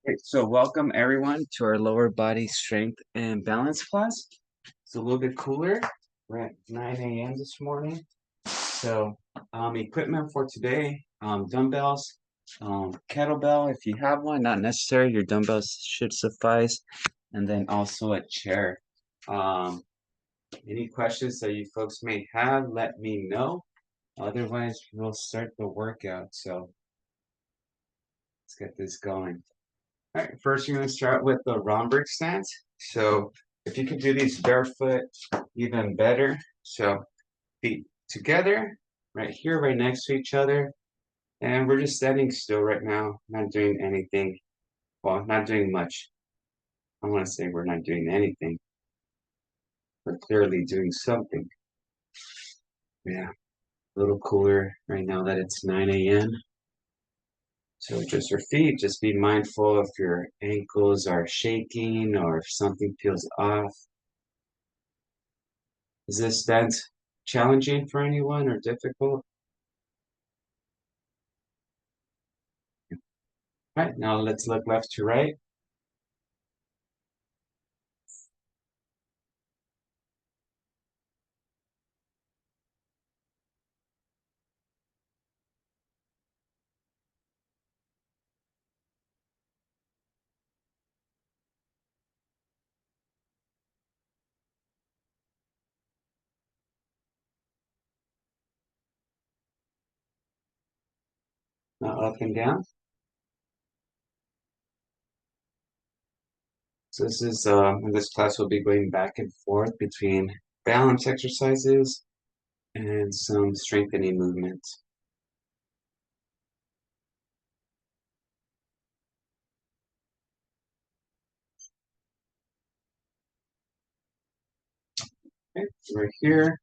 Great. So welcome everyone to our lower body strength and balance class. It's a little bit cooler. We're at 9 a.m. this morning. So equipment for today, dumbbells, kettlebell if you have one, not necessary. Your dumbbells should suffice. And then also a chair. Um, any questions that you folks may have, let me know. Otherwise, we'll start the workout. So let's get this going. All right, first you're going to start with the Romberg stance. So if you could do these barefoot, even better. So feet together, right here, right next to each other. And we're just standing still right now, not doing anything. Well, not doing much. I want to say we're not doing anything. We're clearly doing something. Yeah, a little cooler right now that it's 9 a.m. So just your feet, just be mindful if your ankles are shaking or if something feels off. Is this stance challenging for anyone or difficult? All right, now let's look left to right. Now up and down. So this is in this class we'll be going back and forth between balance exercises and some strengthening movements. Okay, so we're here,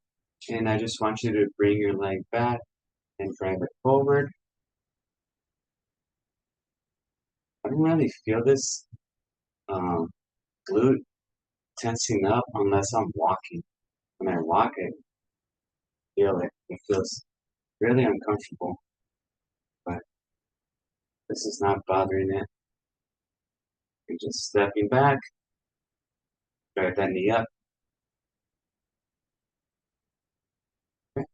and I just want you to bring your leg back and drive it forward. I don't really feel this um, glute tensing up unless I'm walking. When I walk, I feel it. It feels really uncomfortable, but this is not bothering it. You're just stepping back, drive that knee up. Okay,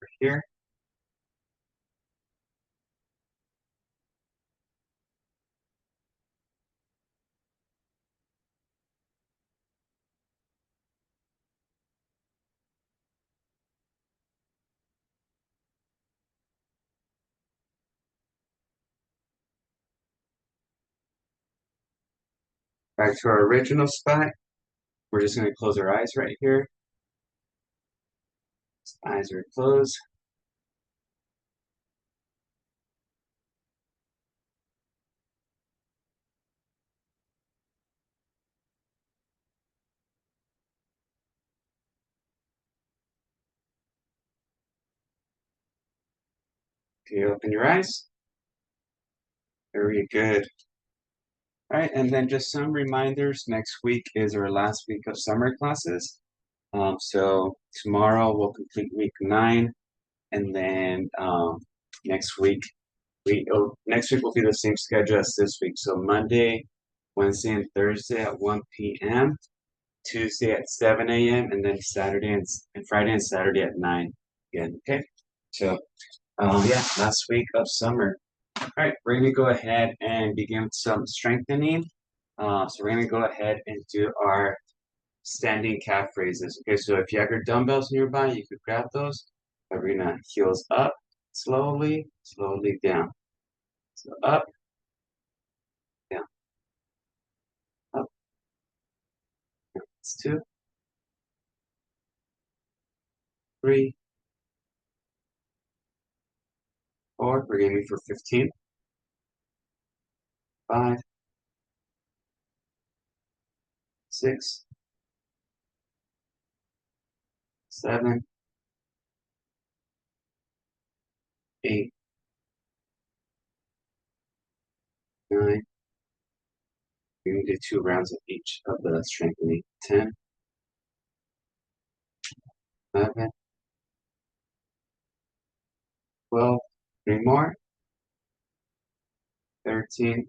we're here. Back to our original spot. We're just going to close our eyes right here. Eyes are closed. Okay, open your eyes. Very good. All right, and then just some reminders. Next week is our last week of summer classes. So tomorrow we'll complete week 9, and then next week will be the same schedule as this week. So Monday, Wednesday, and Thursday at 1 p.m. Tuesday at 7 a.m. and then Saturday and Friday and Saturday at 9 again. Okay. So yeah, last week of summer. All right, we're gonna go ahead and begin with some strengthening. So we're gonna go ahead and do our standing calf raises. Okay, so if you have your dumbbells nearby, you could grab those. But we're gonna heels up, slowly, slowly down. So up, down, up. That's 2, 3, 4. We're aiming for 15. 5, 6, 7, 8, 9. We're gonna do 2 rounds of each of the strengthening. 10, 11, 12. 3 more. 13,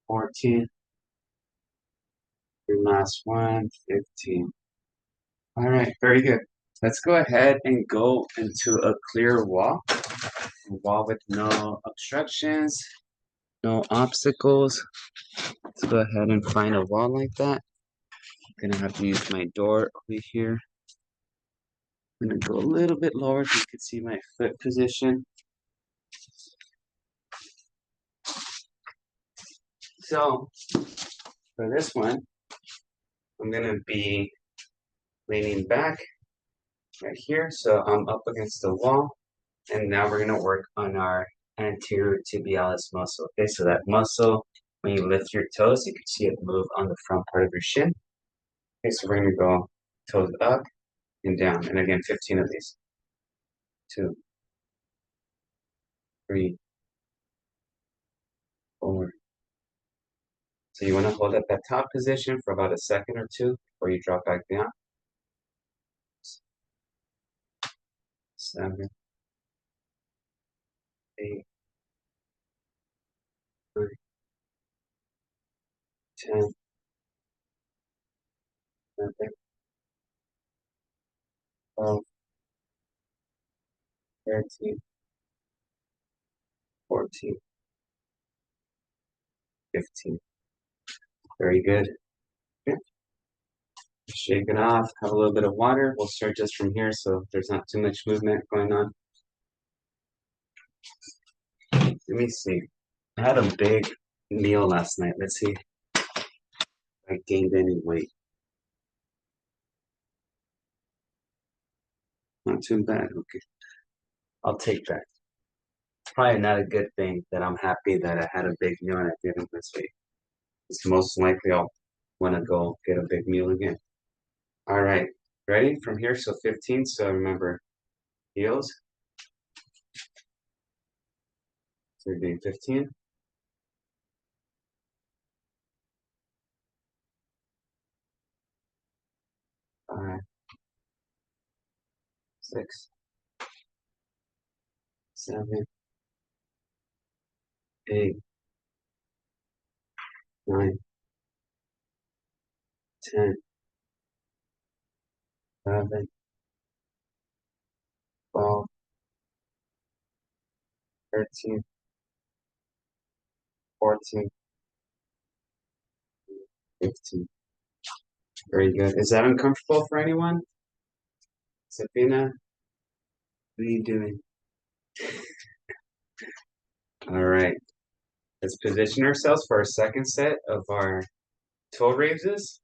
14. Your last one, 15. All right, very good. Let's go ahead and go into a clear wall. A wall with no obstructions, no obstacles. Let's go ahead and find a wall like that. I'm gonna have to use my door over here. I'm gonna go a little bit lower so you can see my foot position. So for this one, I'm gonna be leaning back right here. So I'm up against the wall. And now we're gonna work on our anterior tibialis muscle. Okay, so that muscle, when you lift your toes, you can see it move on the front part of your shin. Okay, so we're gonna go toes up and down. And again, 15 of these. 2, 3, 4. So you wanna hold at that top position for about a second or two before you drop back down. 7, 8, 9, 10, 11, 12, 13, 14, 15. Very good. Okay. Shake it off, have a little bit of water. We'll start just from here so there's not too much movement going on. Let me see. I had a big meal last night. Let's see if I gained any weight. Not too bad. Okay. I'll take that. It's probably not a good thing that I'm happy that I had a big meal and I didn't lose weight. It's most likely I'll want to go get a big meal again. All right. Ready? From here, so 15. So remember, heels. So you're doing 15. All right. 6, 7, 8, 9, 10, 11, 12, 13, 14, 15. Very good. Is that uncomfortable for anyone? Sabina, what are you doing? All right. Let's position ourselves for our second set of our toe raises.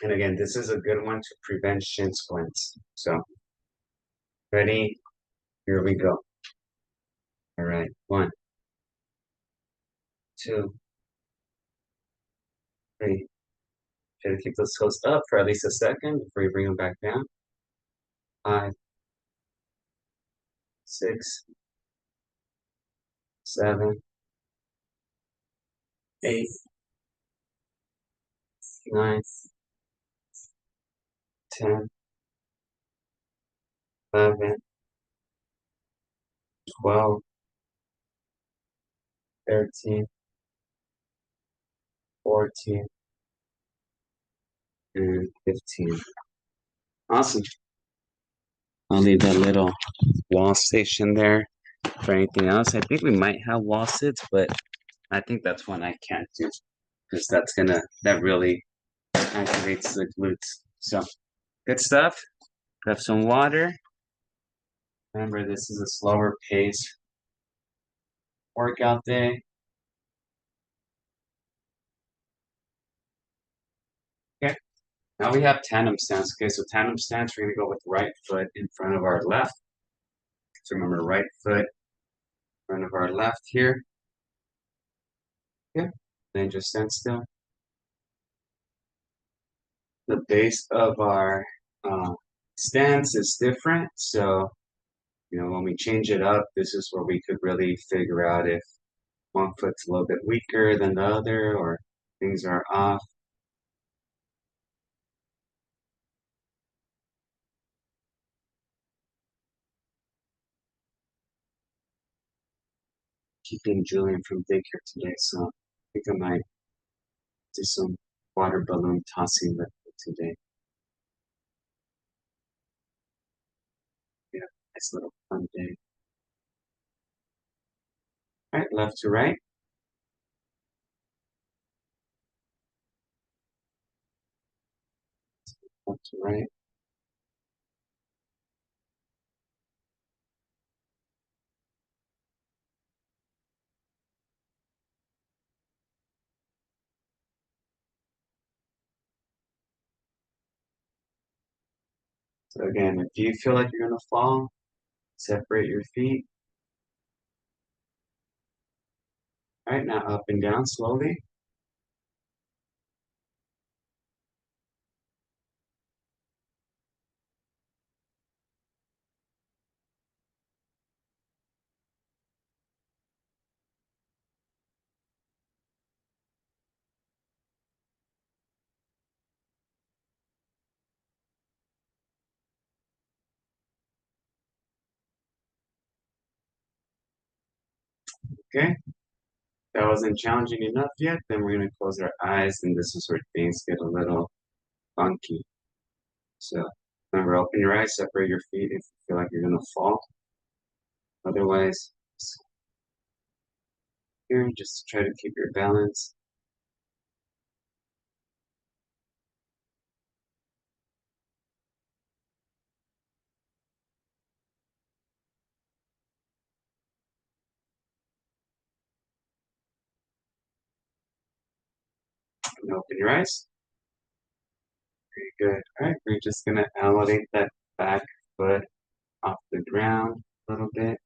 And again, this is a good one to prevent shin splints. So, ready? Here we go. All right. 1, 2, 3. Try to keep those toes up for at least a second before you bring them back down. 5, 6, 7, 8, 9, 10, 11, 12, 13, 14, and 15. Awesome. I'll leave that little wall station there for anything else. I think we might have wall sits, but I think that's one I can't do because that really activates the glutes. So good stuff. Grab some water. Remember, this is a slower pace workout day. Okay. Now we have tandem stance. Okay, so tandem stance, we're gonna go with right foot in front of our left. So remember, right foot in front of our left here. Okay. Then just stand still. The base of our stance is different. So, when we change it up, this is where we could really figure out if one foot's a little bit weaker than the other or things are off. Keeping Julian from daycare today, so think I might do some water balloon tossing with it today. Yeah, nice little fun day. All right, left to right. Left to right. So again, if you feel like you're gonna fall, separate your feet. All right, now up and down slowly. Okay, that wasn't challenging enough yet. Then we're gonna close our eyes, and this is where things get a little funky. So remember, open your eyes, separate your feet if you feel like you're gonna fall. Otherwise, here, just try to keep your balance. And open your eyes. Very good. All right, we're just gonna elevate that back foot off the ground a little bit.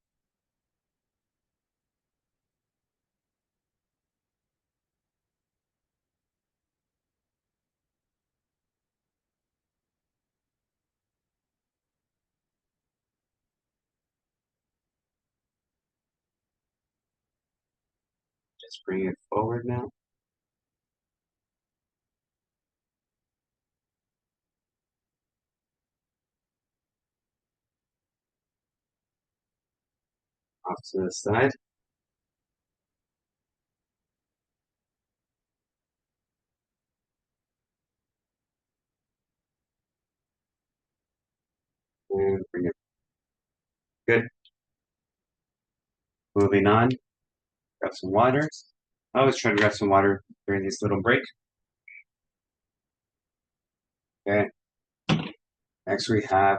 Just bring it forward now. Off to the side. And bring it. Good. Moving on. Grab some water. I always try to grab some water during these little breaks. Okay. Next we have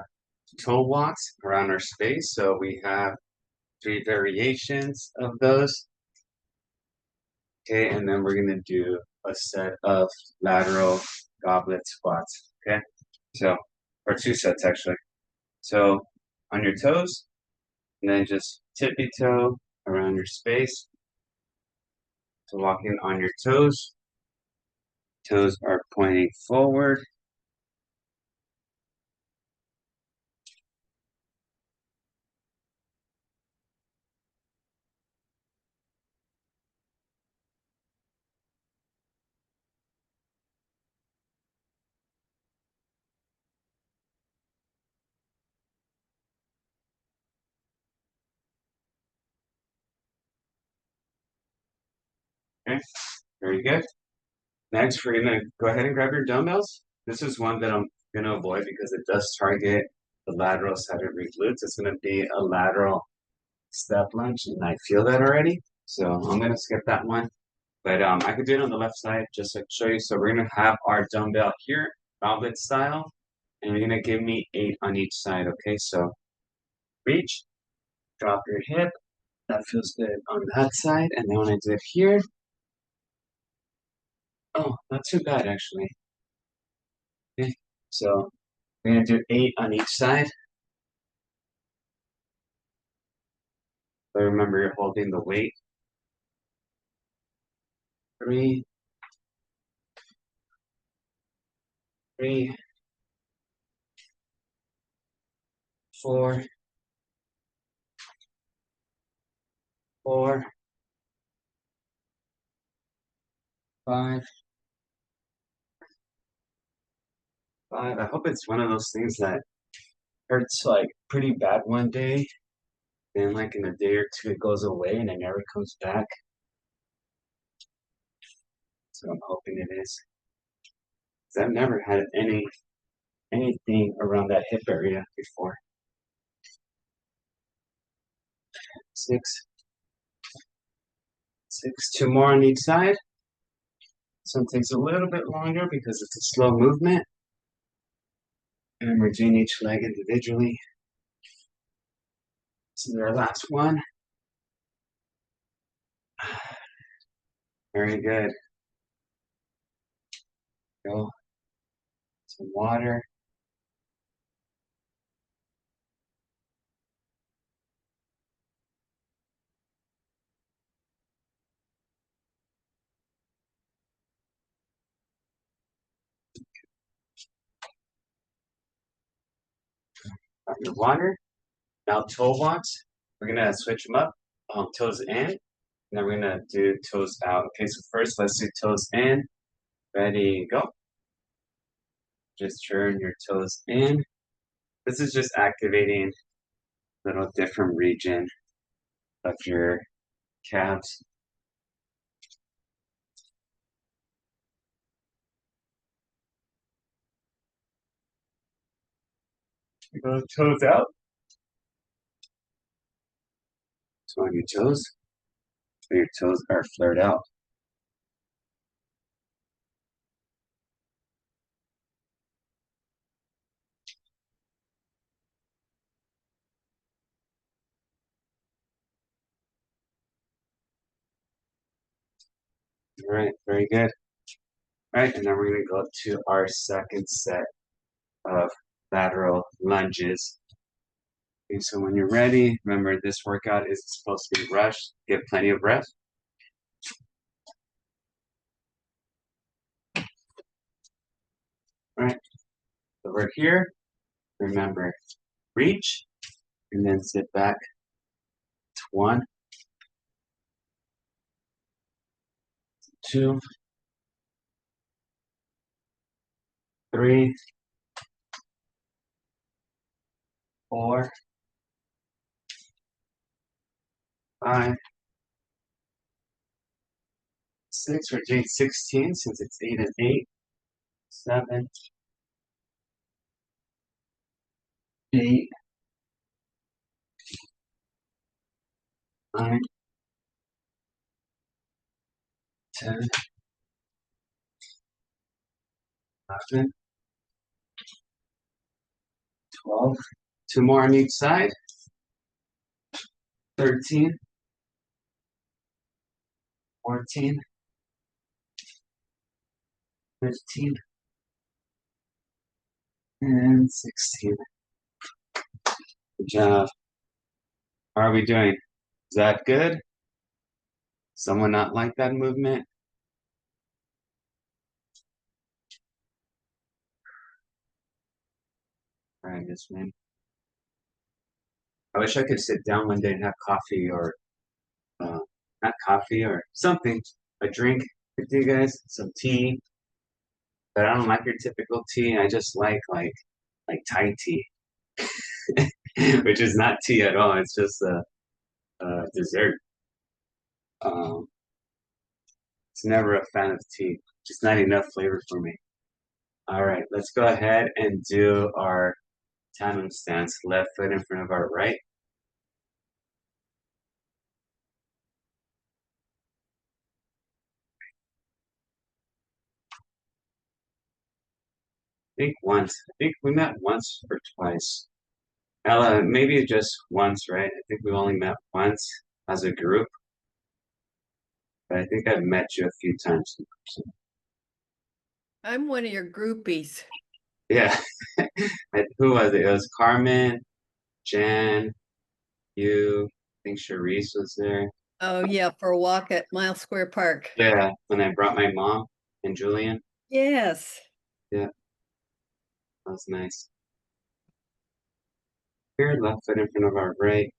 toe walks around our space. So we have 3 variations of those. Okay, and then we're gonna do a set of lateral goblet squats. Okay, so or 2 sets actually. So on your toes, and then just tippy toe around your space. So walking on your toes. Toes are pointing forward. Okay, very good. Next, we're gonna go ahead and grab your dumbbells. This is one that I'm gonna avoid because it does target the lateral side of your glutes. It's gonna be a lateral step lunge, and I feel that already. So I'm gonna skip that one. But I could do it on the left side just to show you. So we're gonna have our dumbbell here, goblet style, and you're gonna give me 8 on each side. Okay, so reach, drop your hip. That feels good on that side. And then when I do it here, oh, not too bad actually. Okay, so we're gonna do 8 on each side. But remember, you're holding the weight. 3, 3, 4, 4, 5, 5. I hope it's one of those things that hurts like pretty bad one day, then like in a day or two it goes away and it never comes back. So I'm hoping it is. 'Cause I've never had anything around that hip area before. 6, 6, 2 more on each side. Some takes a little bit longer because it's a slow movement. And we're doing each leg individually. This is our last one. Very good. Go. Some water. Got your water. Now toe walks. We're gonna switch them up. Toes in, and then we're gonna do toes out. Okay, so first let's do toes in. Ready, go. Just turn your toes in. This is just activating a little different region of your calves. Go toes out. So on your toes, so your toes are flared out. All right, very good. All right, and then we're gonna go to our second set of lateral lunges. Okay, so when you're ready, remember this workout is supposed to be rushed. Get plenty of rest. All right, so we're here. Remember, reach and then sit back. 1, 2, 3, 4, 5, 6. We're doing 16 since it's 8 and 8. 7, 8, 9, 10, 11, 12. 2 more on each side. 13, 14, 15, and 16. Good job. How are we doing? Is that good? Someone not like that movement? All right, yes, man. I wish I could sit down one day and have coffee or uh, not coffee or something, a drink with you guys, some tea. But I don't like your typical tea. I just like Thai tea, which is not tea at all. It's just a dessert. Um, it's never a fan of tea. Just not enough flavor for me. All right, let's go ahead and do our tandem stance. Left foot in front of our right. I think we met once or twice. Ella, maybe just once, right? I think we only met once as a group, but I think I've met you a few times in person. I'm one of your groupies. Yeah. Who was it? It was Carmen, Jan, you, I think Charisse was there. Oh yeah, for a walk at Mile Square Park. Yeah, when I brought my mom and Julian. Yes. Yeah, that was nice. Here, left foot in front of our right.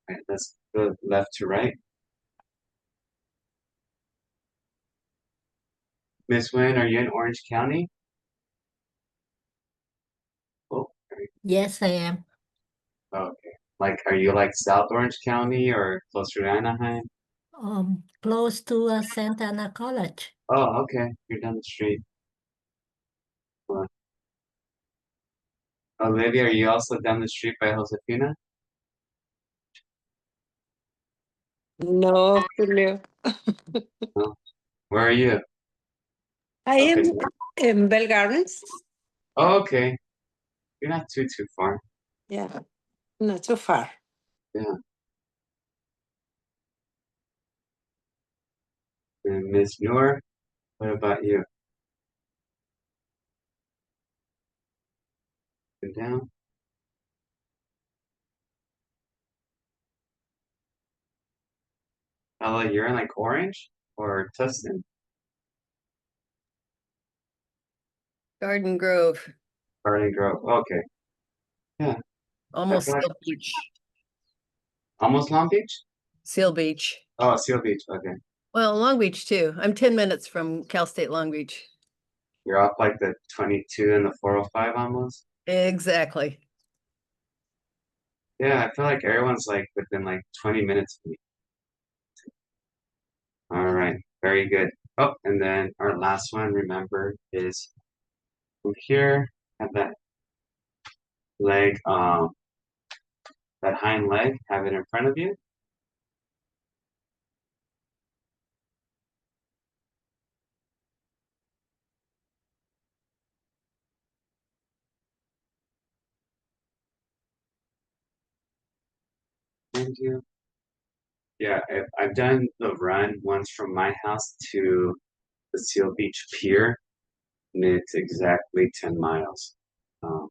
Right, let's go left to right. Miss Wynn, are you in Orange County? Oh, Yes, I am. okay. Like, are you like South Orange County or closer to Anaheim? Close to Santa Ana College. Oh, okay. You're down the street. Well, Olivia, are you also down the street by Josefina? No, Julio. No. Where are you? I Okay. am in Bell Gardens. Oh, okay. You're not too far. Yeah, not too far. Yeah. And Miss Noor, what about you? And down? Ella, you're in like Orange or Tustin? Garden Grove, Garden Grove. Okay. Yeah. almost feel like- Seal Beach. Almost Long Beach? Seal Beach. Oh, Seal Beach. Okay. Well, Long Beach too. I'm 10 minutes from Cal State Long Beach. You're off like the 22 and the 405 almost. Exactly. Yeah, I feel like everyone's like within like 20 minutes of me. All right, very good. Oh, and then our last one, remember, is from here at that leg, that hind leg, have it in front of you. And you. Yeah, I've done the run once from my house to the Seal Beach Pier, and it's exactly 10 miles. Let's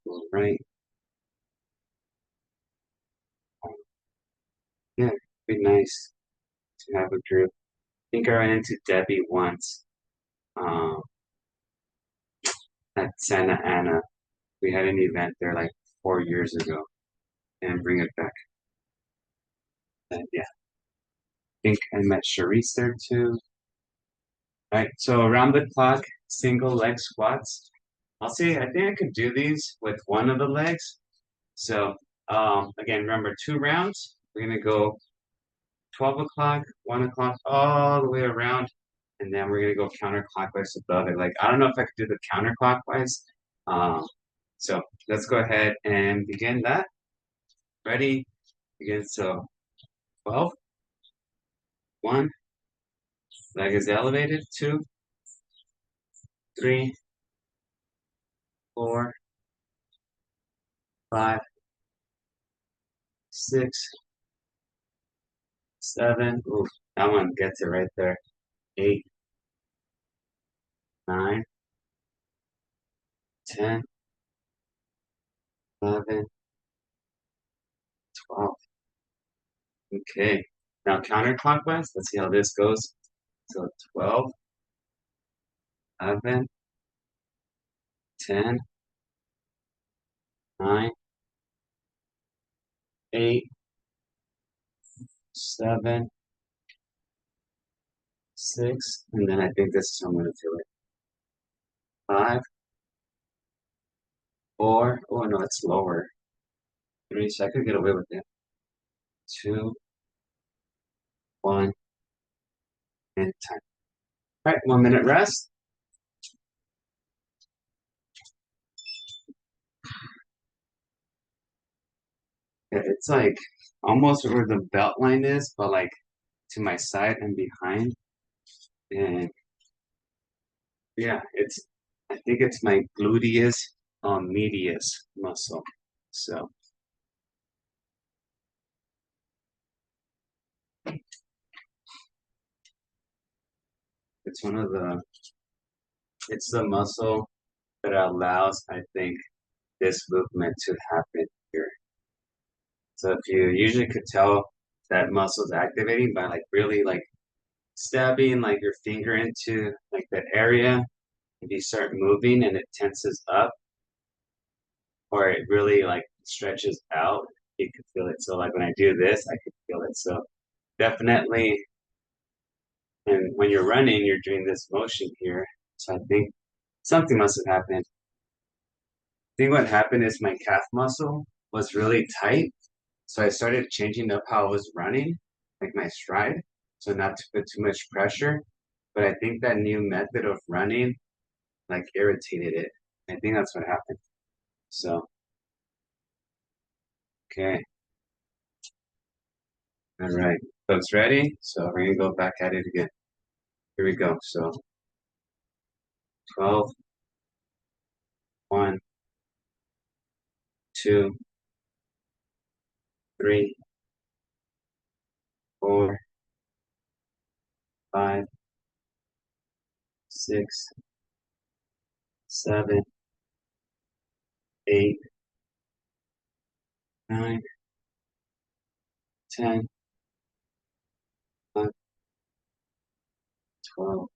go right. Yeah, it'd be nice to have a group. I think I ran into Debbie once, um, at Santa Ana. We had an event there like 4 years ago, and bring it back. And yeah, I think I met Charisse there too. All right, so around the clock, single leg squats. I'll see, I think I could do these with one of the legs. So, again, remember 2 rounds. We're gonna go 12 o'clock, 1 o'clock, all the way around, and then we're gonna go counterclockwise above it. Like, I don't know if I could do the counterclockwise. Um, so let's go ahead and begin that. Ready? Begin. So 12, 1, leg is elevated, 2, 3, 4, 5, 6, 7. Ooh, that one gets it right there. 8, 9, 10, 11, 12. Okay. Now counterclockwise. Let's see how this goes. So 12, 11, 10, 9, 8, 7, 6, and then I think this is how I'm gonna do it. 5, 4. Oh no, it's lower. 3, so I could get away with it. 2, 1, and 10. All right, 1 minute rest. It's like almost where the belt line is, but like to my side and behind. And yeah, I think it's my gluteus medius muscle. So it's it's the muscle that allows, I think, this movement to happen here. So if you usually could tell that muscle's activating by like really like stabbing like your finger into like that area, if you start moving and it tenses up or it really like stretches out, you could feel it. So like when I do this, I could feel it. So definitely, and when you're running, you're doing this motion here. So I think something must have happened. I think what happened is my calf muscle was really tight. So I started changing up how I was running, like my stride, so not to put too much pressure. But I think that new method of running like irritated it. I think that's what happened. So, okay. All right. Folks ready? So we're gonna go back at it again. Here we go. So 12, 1, 2, 3, 4, 5, 6, 7, 8, 9, 10, 11, 12.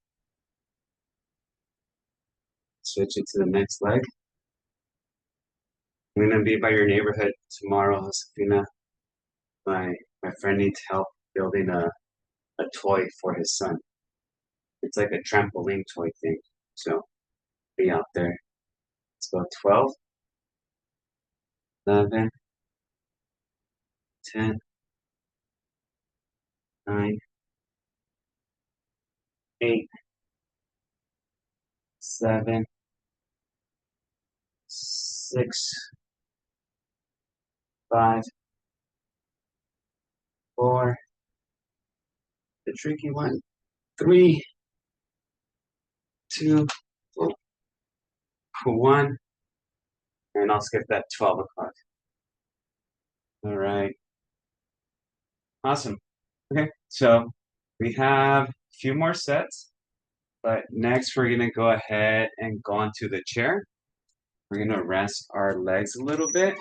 Switch it to the next leg. I'm gonna be by your neighborhood tomorrow, Josefina. My friend needs help building a toy for his son. It's like a trampoline toy thing. So be out there. Let's go 12, 11, 10, 9, 8, 7, 6, 5, 4, the tricky one, 3, 2, 1, and I'll skip that 12 o'clock. All right. Awesome. Okay, so we have a few more sets, but next we're gonna go ahead and go onto the chair. We're gonna rest our legs a little bit.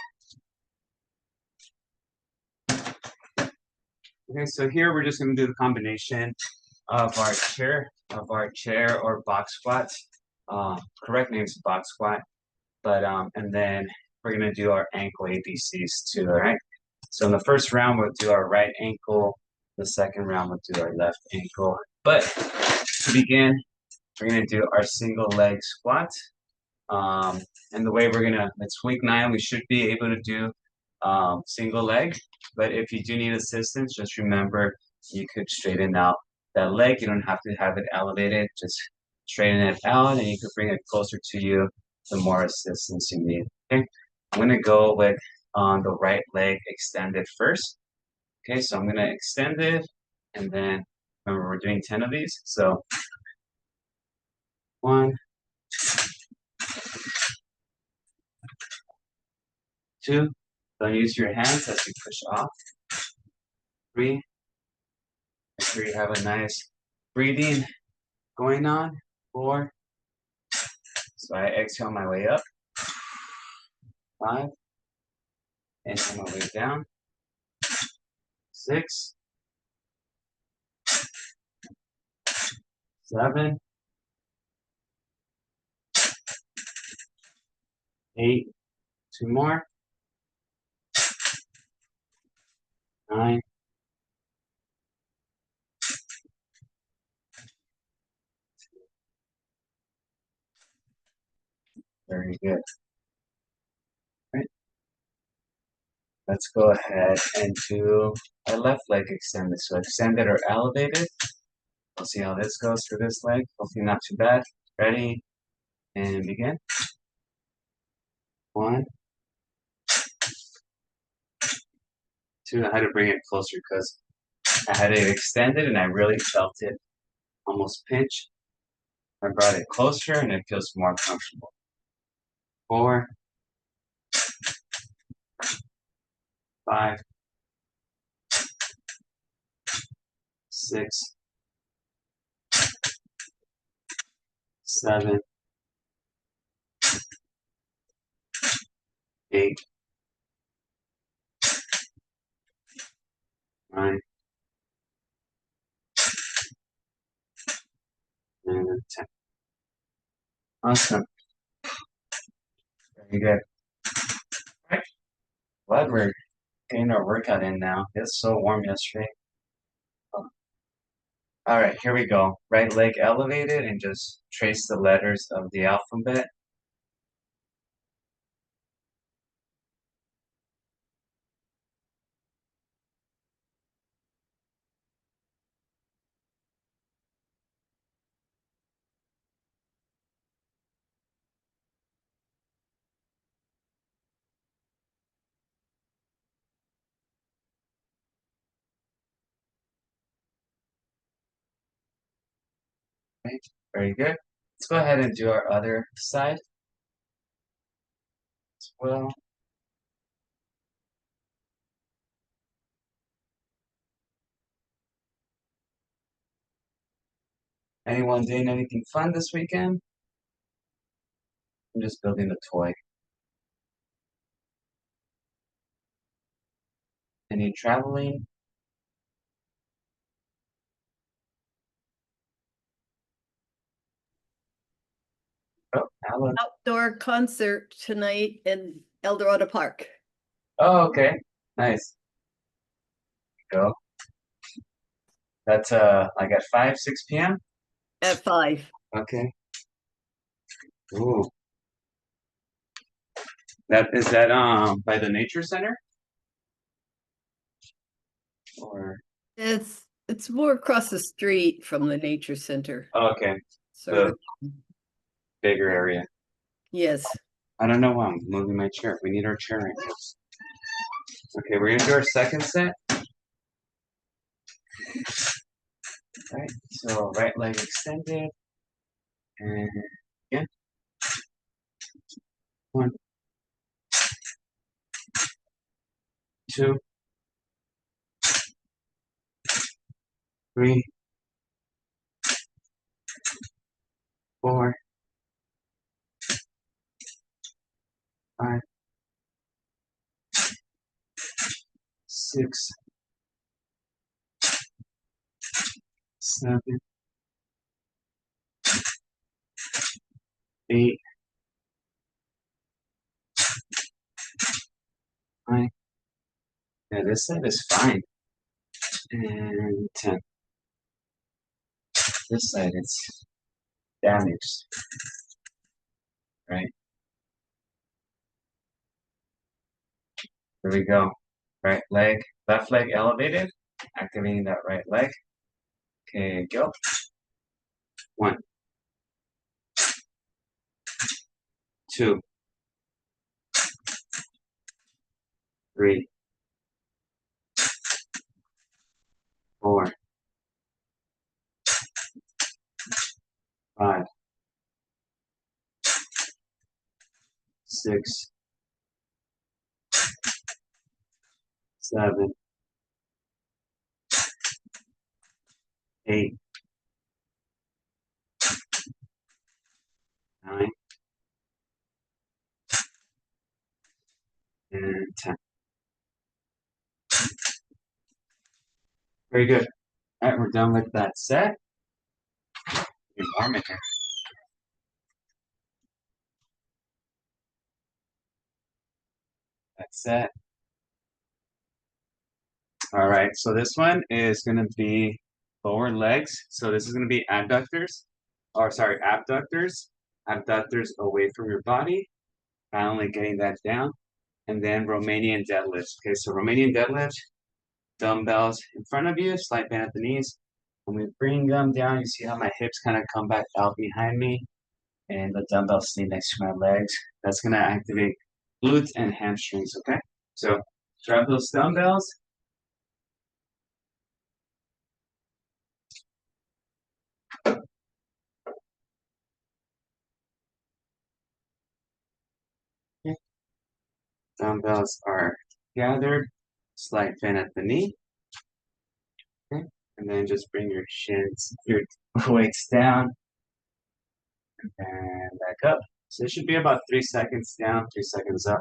Okay, so here we're just gonna do the combination of our chair or box squats. Correct name is box squat, but and then we're gonna do our ankle ABCs too. All right. So in the first round we'll do our right ankle. The second round we'll do our left ankle. But to begin, we're gonna do our single leg squat. And the way it's week 9, we should be able to do single leg. But if you do need assistance, just remember you could straighten out that leg. You don't have to have it elevated. Just straighten it out and you could bring it closer to you the more assistance you need. Okay, I'm gonna go with the right leg extended first. Okay, so I'm gonna extend it and then remember we're doing 10 of these. So 1, 2, don't use your hands as you push off. 3, make sure you have a nice breathing going on. 4, so I exhale my way up. 5, inhale my way down. 6, 7, 8, 2 more. 9, 10. Very good. Right. Let's go ahead and do our left leg extended. So extended or elevated. We'll see how this goes for this leg. Hopefully not too bad. Ready? And begin. 1, 2. I had to bring it closer because I had it extended and I really felt it almost pinch. I brought it closer and it feels more comfortable. 4, 5, 6, 7, 8, 9, and 10. Awesome. Very good. Right. Glad we're getting our workout in now. It's so warm yesterday. All right, here we go. Right leg elevated and just trace the letters of the alphabet. Right, very good. Let's go ahead and do our other side as well. Anyone doing anything fun this weekend? I'm just building a toy. Any traveling? Oh, Alan. Outdoor concert tonight in El Dorado Park. Oh, okay. Nice. Go. That's like at 5, 6 p.m. At 5. Okay. Ooh. That is that by the nature center? Or It's more across the street from the nature center. okay, Sort of. bigger area. Yes. I don't know why I'm moving my chair. We need our chair right now. Okay, we're gonna do our second set. Right. So right leg extended. And again. 1, 2, 3, 4, 5, 6, 7, 8, 9. Yeah, this side is fine. And 10. This side it's damaged. Right. Here we go. Right leg, left leg elevated. Activating that right leg. Okay, go. 1, 2, 3, 4, 5, 6, 7, 8, 9, and 10. Very good. All right, we're done with that set. Your arm in here. That's set. All right, so this one is gonna be lower legs. So this is gonna be adductors, or sorry, abductors. Abductors away from your body. Finally getting that down. And then Romanian deadlifts. Okay, so Romanian deadlift, dumbbells in front of you, slight bend at the knees. When we bring them down, you see how my hips kind of come back out behind me, and the dumbbells stay next to my legs. That's gonna activate glutes and hamstrings. Okay, so grab those dumbbells. Okay. Dumbbells are gathered, slight bend at the knee. Okay, and then just bring your shins, your weights down, and back up. So it should be about 3 seconds down, 3 seconds up.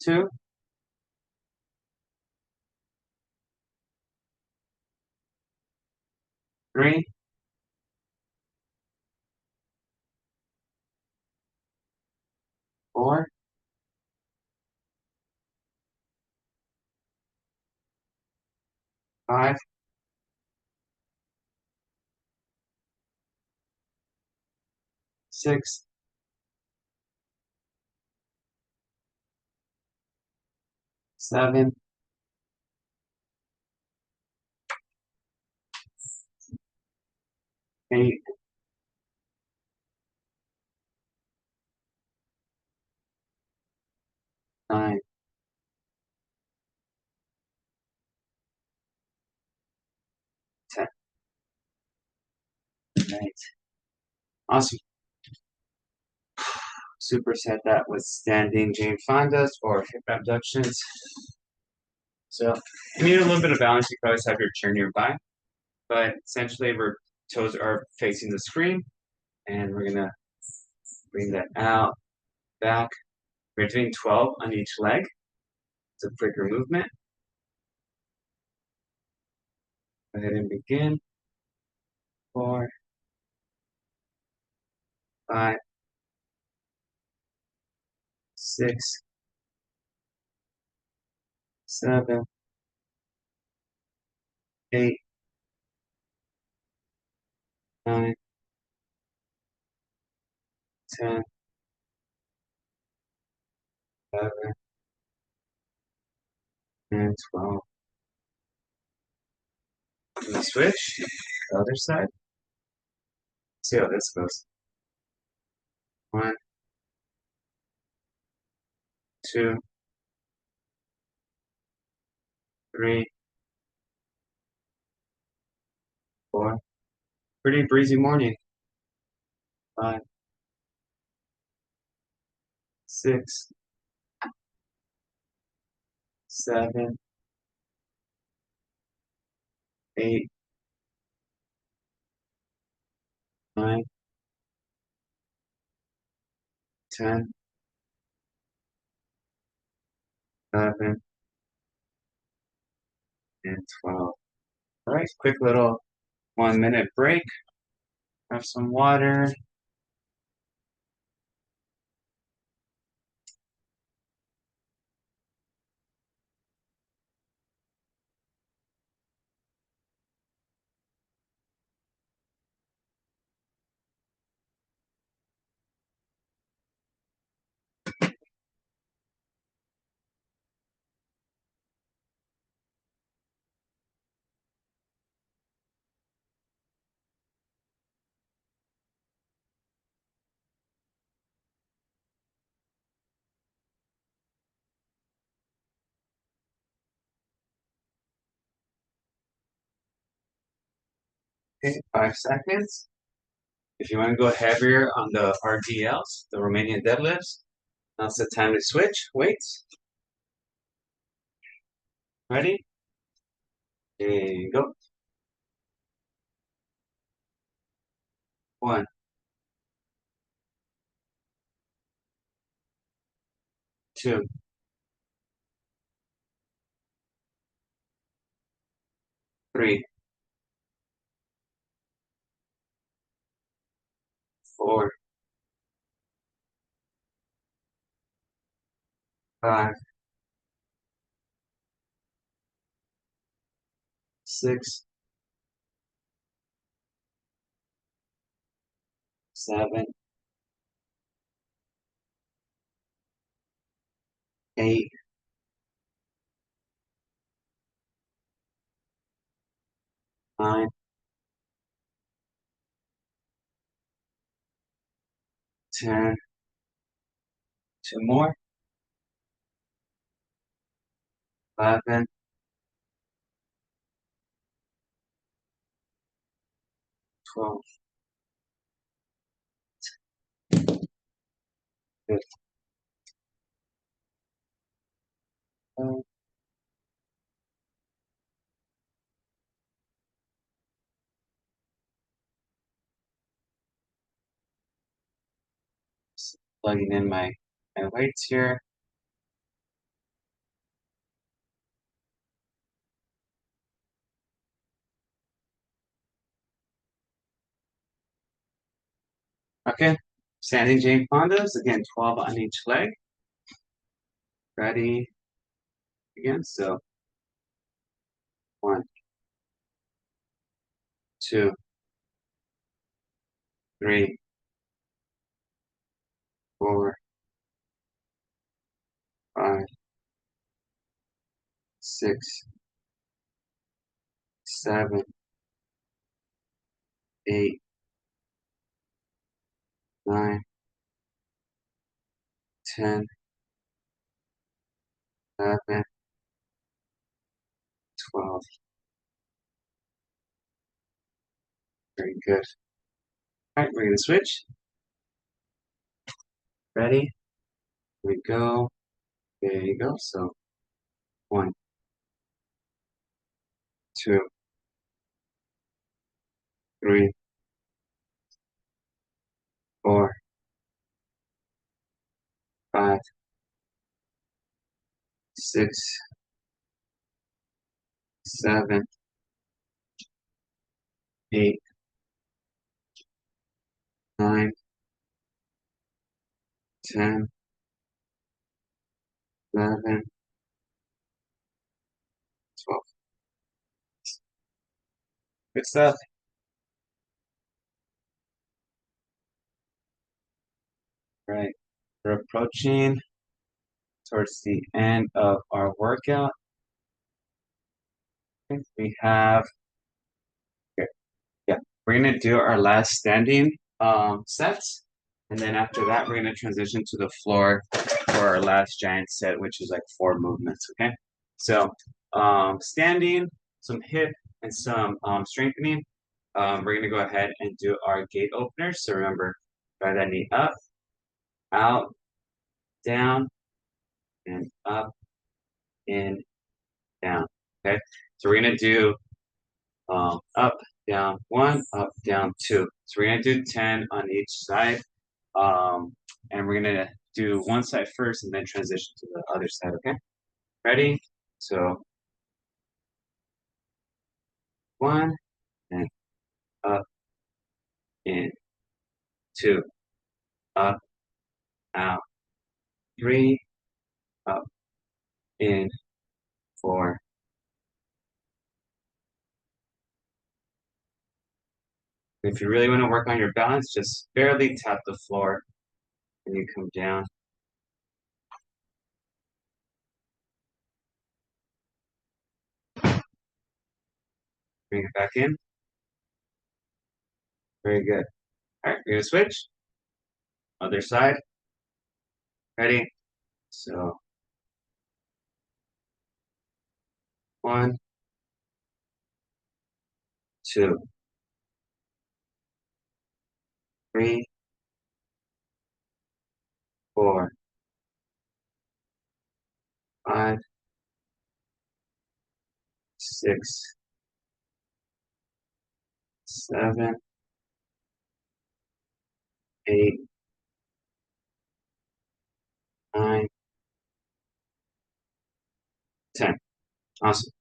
2, 3, 4, 5, 6, 7, 8, 9, right. Awesome. Superset that with standing Jane Fondas or hip abductions. So you need a little bit of balance. You can always have your chair nearby, but essentially our toes are facing the screen, and we're gonna bring that out, back. We're doing 12 on each leg. It's a quicker movement. Go ahead and begin. 4, 5, 6, 7, 8, 9, 10, 11, and 12. And we switch the other side. See how this goes. 1, 2, 3, 4. Pretty breezy morning. 5, 6, 7, 8, 9, 10, 11, and 12. All right, quick little 1-minute break. Have some water. Okay, 5 seconds. If you want to go heavier on the RDLs, the Romanian deadlifts, now's the time to switch weights. Ready? And go. 1, 2, 3, 4, 5, 6, 7, 8, 9, 10. 2 more. 11, 12. Good. Just plugging in my weights here. Okay, standing Jane Fondas, again, 12 on each leg. Ready? Again, so 1, 2, 3, 4, 5, 6, 7, 8, 9, 10, 11, 12. Very good. All right, we're gonna switch. Ready? Here we go. There you go. So 1, 2, 3, 4, 5, 6, 7, 8, 9, 10, 11, 12. Good stuff. Right. We're approaching towards the end of our workout. We have, okay, yeah, we're gonna do our last standing sets. And then after that, we're gonna transition to the floor for our last giant set, which is like 4 movements, okay? So standing, some hip and some strengthening. We're gonna go ahead and do our gate openers. So remember, drive that knee up, out, down, and up, in, down. Okay, so we're gonna do up, down, 1, up, down, 2. So we're gonna do 10 on each side, and we're gonna do one side first and then transition to the other side. Okay, ready? So 1 and up, in, 2, up, out, 3, up, in, 4. If you really want to work on your balance, just barely tap the floor and you come down. Bring it back in. Very good. All right, we're gonna switch. Other side. Ready? So 1, 2, 3, 4, 5, 6, 7, 8, 9, 10. Awesome.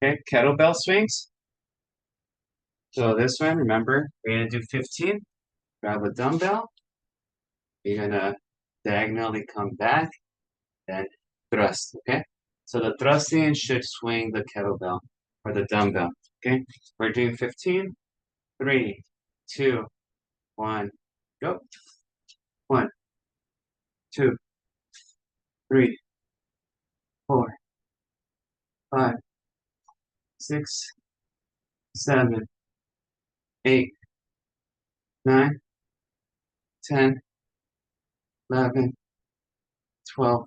Okay, kettlebell swings. So this one, remember, we're gonna do 15. Grab a dumbbell. You're gonna diagonally come back, then thrust, okay? So the thrusting should swing the kettlebell or the dumbbell, okay? We're doing 15. 3, 2, 1, go. 1, 2, 3, 4, 5, 6, 7, 8, 9, 10, 11, 12,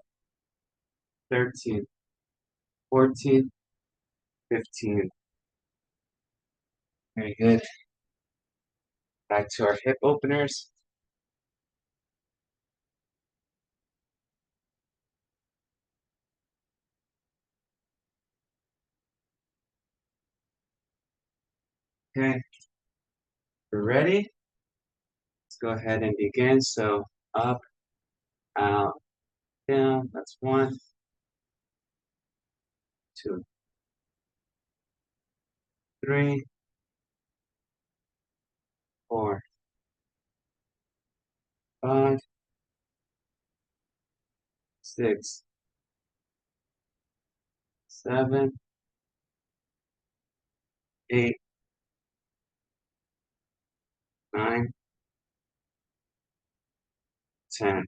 13, 14, 15. Very good. Back to our hip openers. Okay, we're ready. Let's go ahead and begin. So up, out, down. That's 1, 2, 3, 4, 5, 6, 7, 8, 9, 10.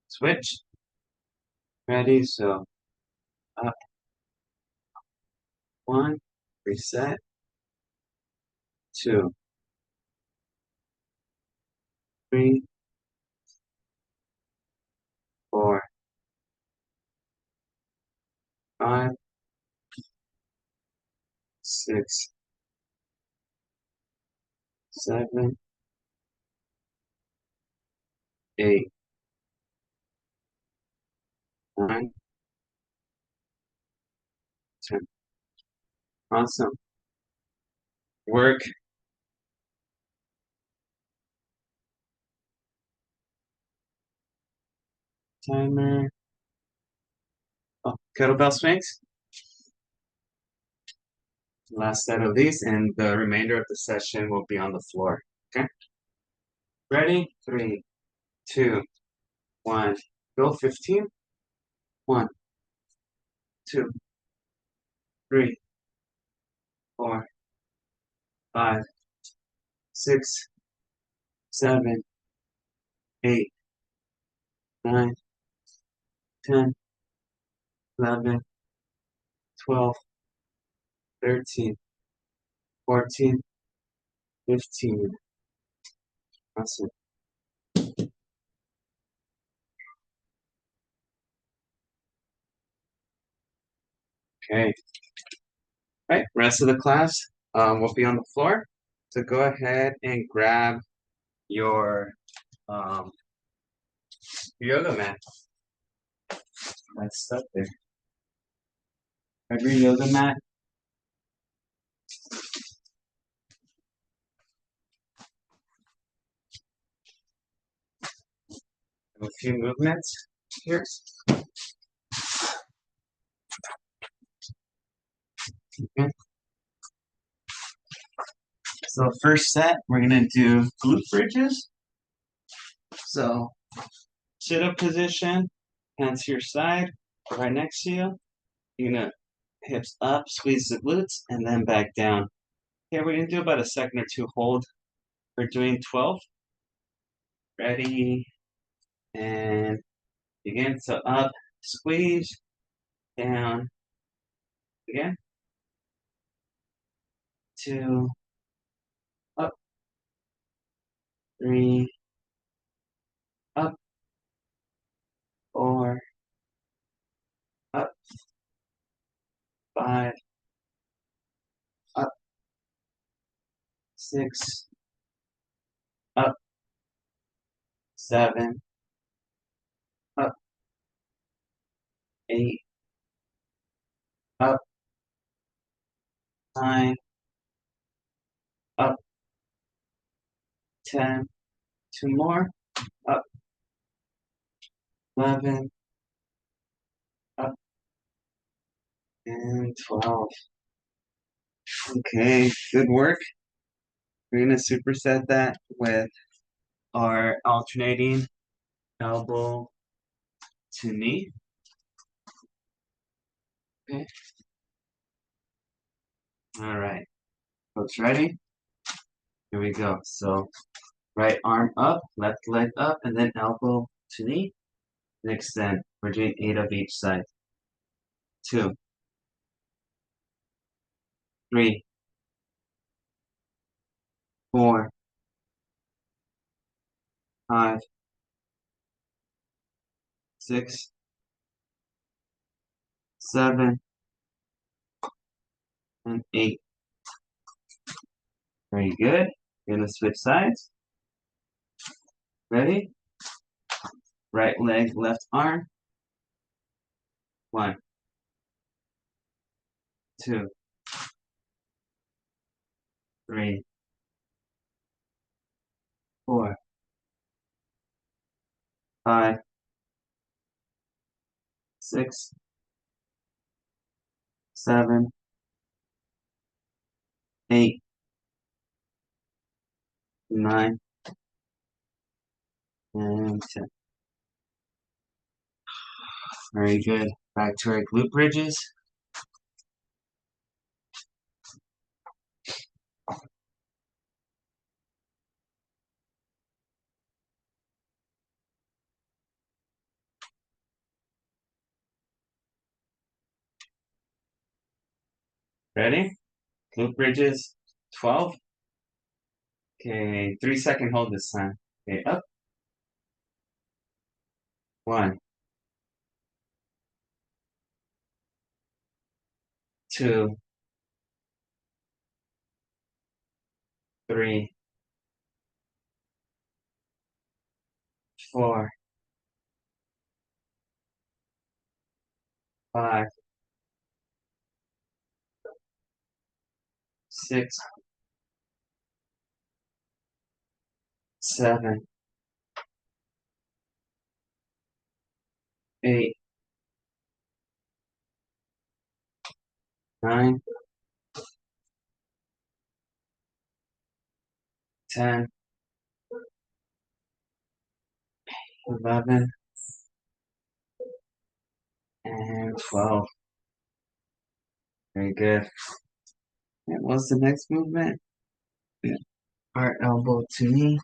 Switch. Ready? So up, 1, reset, 2, 3, 4, 5, 6, 7, 8, 9, 10. Awesome. Work. Timer. Oh, kettlebell swings. Last set of these, and the remainder of the session will be on the floor. Okay. Ready? 3, 2, 1. Go 15. 1, 2, 3, 4, 5, 6, 7, 8, 9, 10, 11, 12, 13, 14, 15. Awesome. Okay. Right. Rest of the class will be on the floor. So go ahead and grab your yoga mat. That's stuck there. Grab your yoga mat. A few movements here. Okay. So first set, we're gonna do glute bridges. So sit up position, hands to your side, right next to you. You're gonna hips up, squeeze the glutes, and then back down. Okay, we're gonna do about a second or two hold. We're doing 12. Ready, and begin. So up, squeeze, down, again. 2, up, 3, up, 4, up, 5, up, 6, up, 7, up, 8, up, 9, up, 10, 2 more, up, 11, up, and 12. Okay, good work. We're gonna superset that with our alternating elbow to knee. Okay. All right, folks, ready? Here we go. So right arm up, left leg up, and then elbow to knee. And extend. We're doing 8 of each side. 2, 3, 4, 5, 6, 7, and 8. Very good. We're gonna switch sides. Ready? Right leg, left arm. 1, 2, 3, 4, 5, 6, 7, 8, 9, and 10. Very good. Back to our glute bridges. Ready? Glute bridges, 12. Okay, 3-second hold this time. Okay, up. 1, 2, 3, 4, 5, 6, 7, 8, 9, 10, 11, and 12. Very good. And what's the next movement? Our elbow to knee.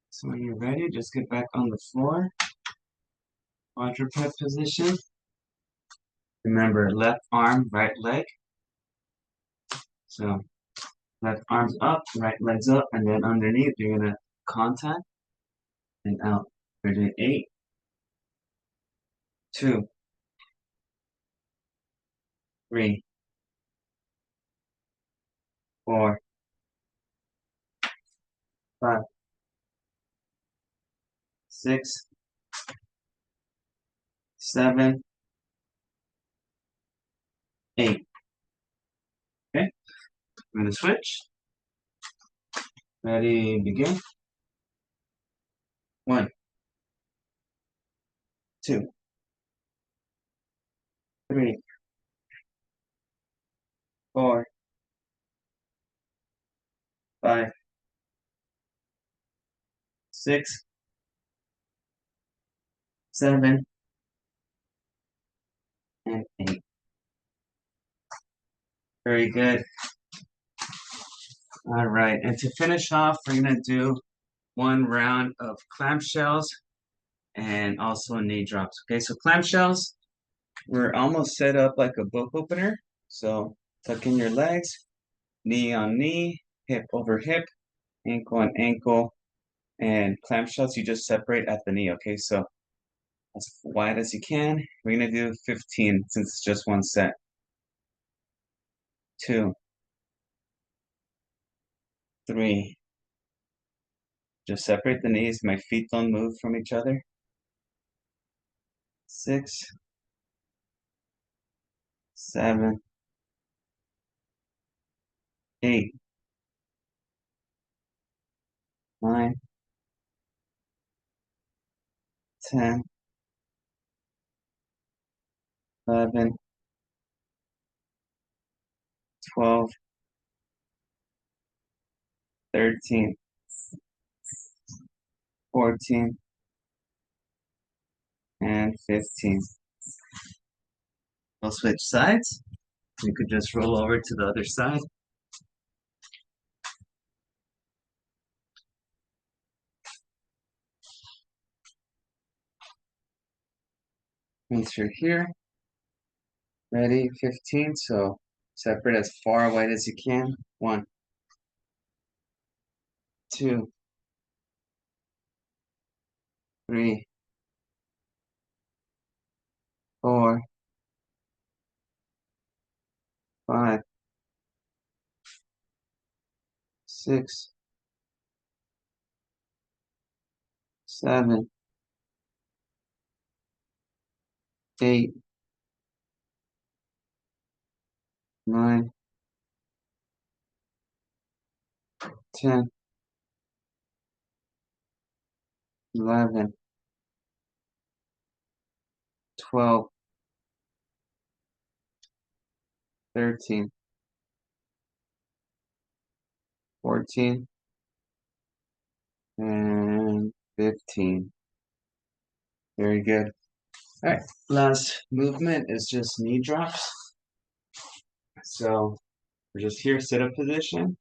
So when you're ready, just get back on the floor. Quadruped position. Remember, left arm, right leg. So left arm's up, right leg's up, and then underneath you're gonna contact and out. We're doing 8, 2, 3, 4, 5, 6, 7, 8. Okay, I'm gonna switch. Ready, begin. 1, 2, 3, 4, 5, 6, 7, and 8. Very good. All right, and to finish off, we're gonna do 1 round of clamshells and also knee drops. Okay, so clamshells, we're almost set up like a book opener. So tuck in your legs, knee on knee, hip over hip, ankle on ankle, and clamshells you just separate at the knee. Okay, so as wide as you can. We're gonna do 15 since it's just one set. 2, 3. Just separate the knees. My feet don't move from each other. 6, 7, 8, 9, 10, 11, 12, 13, 14, and 15. We'll switch sides. You could just roll over to the other side. Once you're here, ready, 15. So separate as far wide as you can. 1, 2, 3, 4, 5, 6, 7, 8, 9, 10, 11, 12, 13, 14, and 15. Very good. All right, last movement is just knee drops. So we're just here, sit up position.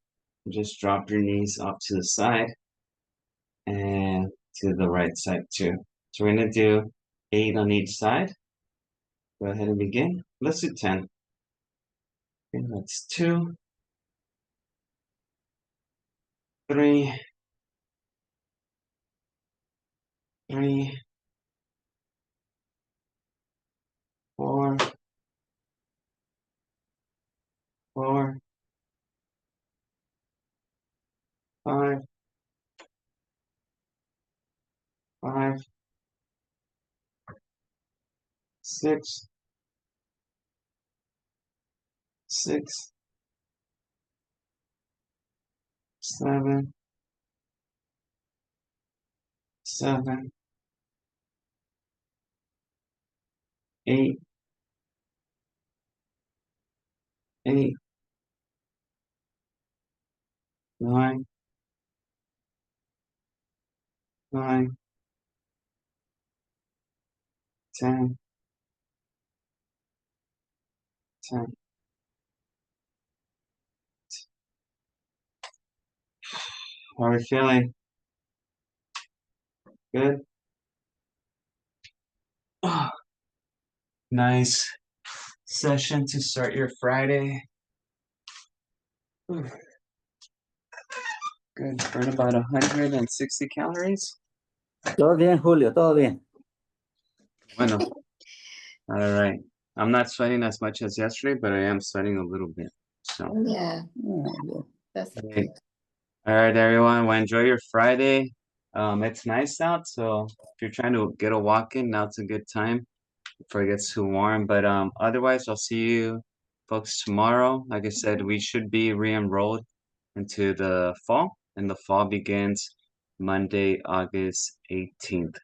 Just drop your knees off to the side and to the right side too. So we're gonna do 8 on each side. Go ahead and begin. Let's do 10. Okay, that's 2, 3, 3, 4, 4, 5, 6, 6, 7, 7, 8, 8, 9, 9, 10, 10. How are we feeling? Good? Ah, nice session to start your Friday. Ooh. Good. Burn about 160 calories. Todo bien, Julio, todo bien. Bueno. All right. I'm not sweating as much as yesterday, but I am sweating a little bit. So, Yeah, Bien. that's okay. All right, everyone. Well, enjoy your Friday. It's nice out, so if you're trying to get a walk in, now's a good time before it gets too warm. But otherwise, I'll see you folks tomorrow. Like I said, we should be re-enrolled into the fall, and the fall begins Monday, August 18th.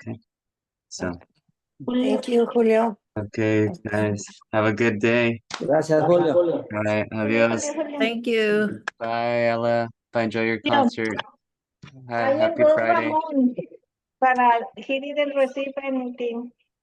Okay. So, Thank you, Julio. okay, guys, have a good day. Gracias, Julio. All right, adios. Thank you. Bye, Ella. Bye, enjoy your Yeah. concert. I Happy enrolled Friday. Ramon, but he didn't receive anything.